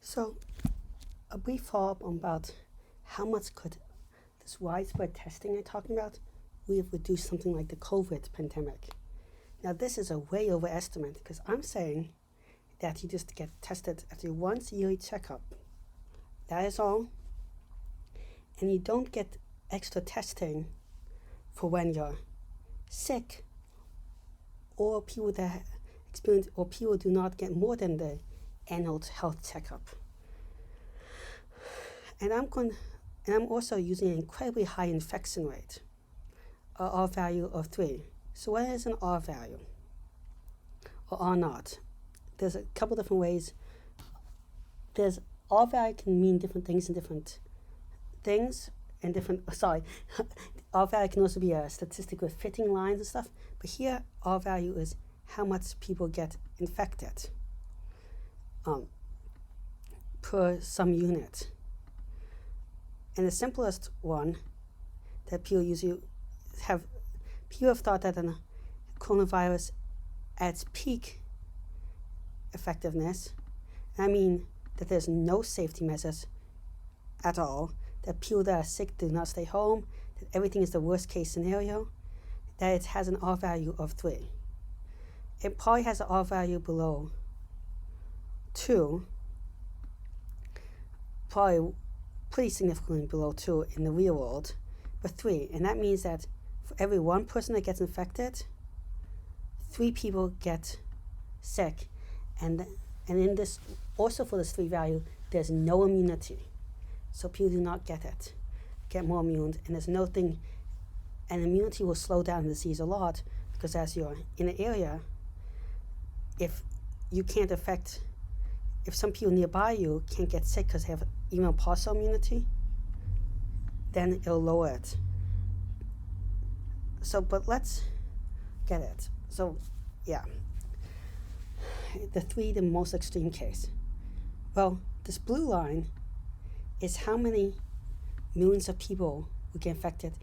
So, a brief follow-up about how much could this widespread testing I'm talking about we have reduced something like the COVID pandemic. Now, this is a way overestimate because I'm saying that you just get tested at your once yearly checkup. That is all. And you don't get extra testing for when you're sick or people that experience or people do not get more than the annual health checkup. And I'm also using an incredibly high infection rate, a R value of 3. So what is an R value? Or R naught? There's a couple different ways. There's R value can mean different things in different things and different, R value can also be a statistic with fitting lines and stuff. But here, R value is how much people get infected per some unit. And the simplest one that people usually people have thought that a coronavirus at its peak effectiveness, and I mean that there's no safety measures at all, that people that are sick do not stay home, that everything is the worst case scenario, that it has an R value of 3. It probably has an R value below 2, probably pretty significantly below 2 in the real world, but 3. And that means that for every one person that gets infected, 3 people get sick. And in this, also for this 3 value, there's no immunity. So people do not get more immune, and there's no thing, and immunity will slow down the disease a lot, because as you're in an area, if some people nearby you can't get sick because they have even partial immunity, then it'll lower it. So, but let's get it. So, yeah. The most extreme case. Well, this blue line is how many millions of people will get infected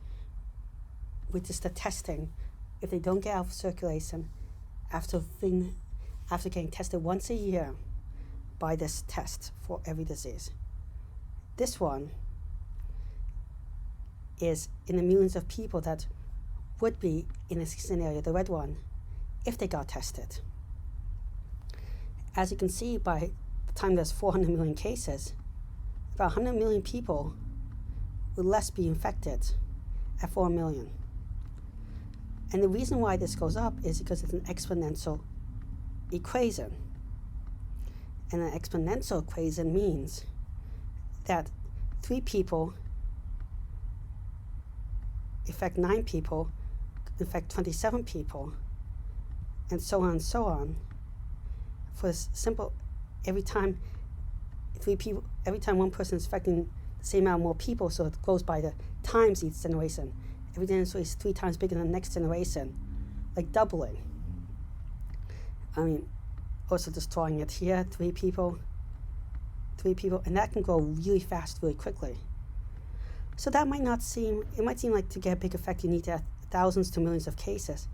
with just the testing if they don't get out of circulation after getting tested once a year by this test for every disease. This one is in the millions of people that would be in this scenario, the red one, if they got tested. As you can see, by the time there's 400 million cases, about 100 million people will less be infected at 4 million. And the reason why this goes up is because it's an exponential equation. And an exponential equation means that 3 people infect 9 people, infect 27 people, and so on and so on. For this simple, every time one person is infecting the same amount more people, so it goes by the times each generation. Every generation is 3 times bigger than the next generation, like doubling. I mean, also just drawing it here, 3 people, and that can go really fast, really quickly. So that might seem like to get a big effect you need to have thousands to millions of cases,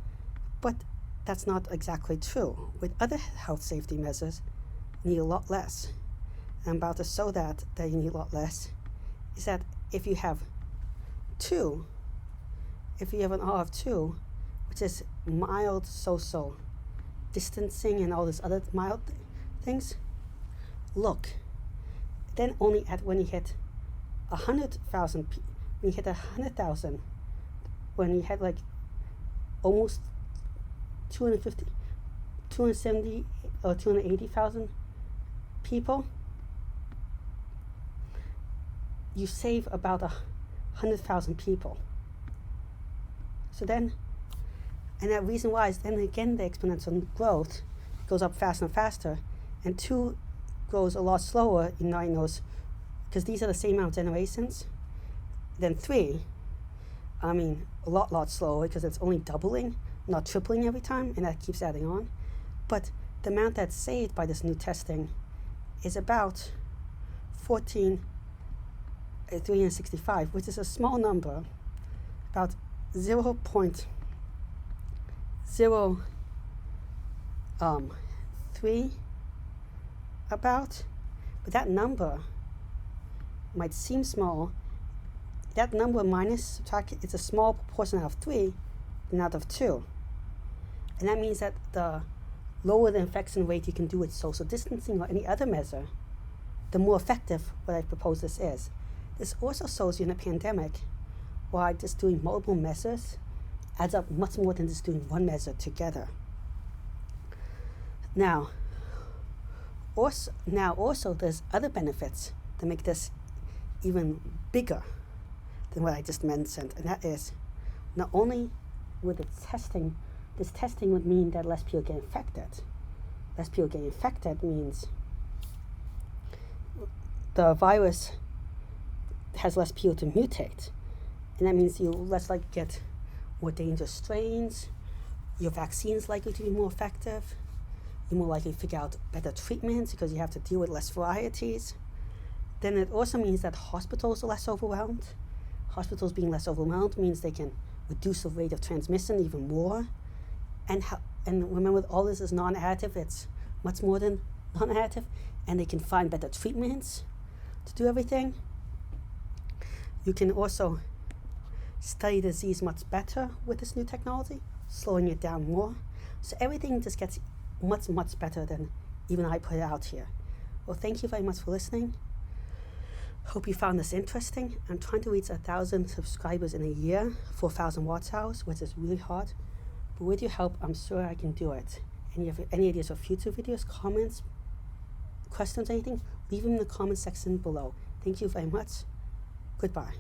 but that's not exactly true. With other health safety measures, you need a lot less. And I'm about to show that you need a lot less, is that if you have an R of 2, which is mild social distancing and all these other mild things, look, then only when you hit 100,000, when you had like almost 270 or 280,000 people, you save about 100,000 people. So then, and that reason why is then again the exponential growth goes up faster and faster, and 2 grows a lot slower in those, because these are the same amount of generations. Then 3, I mean, a lot slower because it's only doubling, not tripling every time, and that keeps adding on. But the amount that's saved by this new testing is about 14,365, which is a small number, about 0.03 about, But that number might seem small. That number minus subtract, it's a small proportion out of 3 than out of 2. And that means that the lower the infection rate you can do with social distancing or any other measure, the more effective what I propose this is. This also shows you in a pandemic why just doing multiple measures adds up much more than just doing one measure together. Now also there's other benefits that make this even bigger than what I just mentioned, and that is not only with this testing would mean that less people get infected. Less people get infected means the virus has less people to mutate, and that means you less likely get more dangerous strains. Your vaccine is likely to be more effective. You're more likely to figure out better treatments because you have to deal with less varieties. Then it also means that hospitals are less overwhelmed. Hospitals being less overwhelmed means they can reduce the rate of transmission even more. And remember, all this is non-additive. It's much more than non-additive. And they can find better treatments to do everything. You can also study disease much better with this new technology, slowing it down more. So everything just gets much, much better than even I put it out here. Well, thank you very much for listening. Hope you found this interesting. I'm trying to reach 1,000 subscribers in a year, 4,000 watch hours, which is really hard. But with your help, I'm sure I can do it. And if you have any ideas for future videos, comments, questions, anything, leave them in the comment section below. Thank you very much. Goodbye.